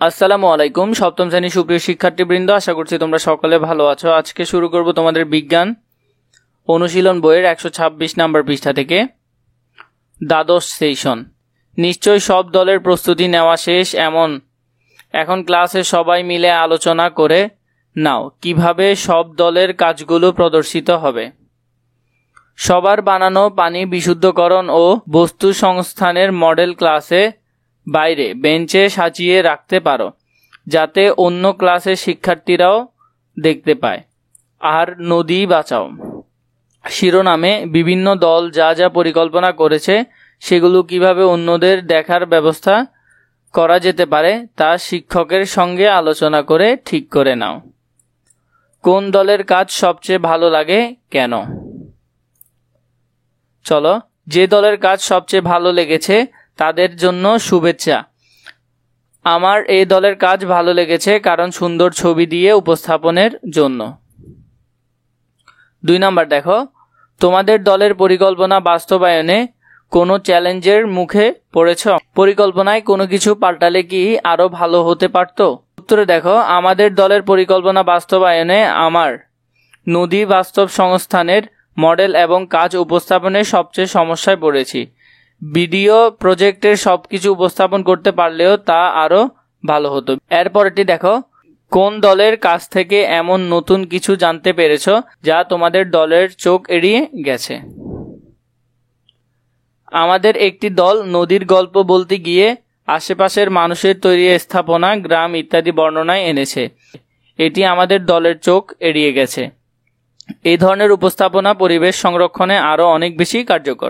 আসসালামু আলাইকুম। সপ্তম শ্রেণীর সুপ্রিয় শিক্ষার্থীবৃন্দ, আশা করছি তোমরা সকলে ভালো আছো। আজকে শুরু করব তোমাদের বিজ্ঞান অনুশীলন বইয়ের 126 নাম্বার পৃষ্ঠা থেকে দ্বাদশ সেশন। নিশ্চয়ই সব দলের প্রস্তুতি নেওয়া শেষ। এখন ক্লাসে সবাই মিলে আলোচনা করে নাও কিভাবে সব দলের কাজগুলো প্রদর্শিত হবে। সবার বানানো পানি বিশুদ্ধকরণ ও বস্তু সংস্থানের মডেল ক্লাসে বাইরে বেঞ্চে সাজিয়ে রাখতে পারো, যাতে অন্য ক্লাসের শিক্ষার্থীরাও দেখতে পায়। আর নদী বাঁচাও শিরোনামে বিভিন্ন দল যা যা পরিকল্পনা করেছে সেগুলো কিভাবে অন্যদের দেখার ব্যবস্থা করা যেতে পারে তা শিক্ষকের সঙ্গে আলোচনা করে ঠিক করে নাও। কোন দলের কাজ সবচেয়ে ভালো লাগে, কেন? চলো, যে দলের কাজ সবচেয়ে ভালো লেগেছে তাদের জন্য শুভেচ্ছা। আমার এই দলের কাজ ভালো লেগেছে কারণ সুন্দর ছবি দিয়ে উপস্থাপনের জন্য। 2 নাম্বার দেখো, তোমাদের দলের পরিকল্পনা বাস্তবায়নে কোনো চ্যালেঞ্জের মুখে পড়েছ? পরিকল্পনায় কোনো কিছু পাল্টালে কি আরো ভালো হতে পারত? উত্তরে দেখো, আমাদের দলের পরিকল্পনা বাস্তবায়নে আমার নদী বাস্তব সংস্থানের মডেল এবং কাজ উপস্থাপনে সবচেয়ে সমস্যায় পড়েছি। ভিডিও প্রজেক্টের সবকিছু উপস্থাপন করতে পারলেও তা আরো ভালো হতো। এরপরটি দেখো, কোন দলের কাছ থেকে এমন নতুন কিছু জানতে পেরেছো যা তোমাদের দলের চোখ এড়িয়ে গেছে? আমাদের একটি দল নদীর গল্প বলতে গিয়ে আশেপাশের মানুষের তৈরি স্থাপনা, গ্রাম ইত্যাদি বর্ণনায় এনেছে। এটি আমাদের দলের চোখ এড়িয়ে গেছে। এই ধরনের উপস্থাপনা পরিবেশ সংরক্ষণে আরো অনেক বেশি কার্যকর।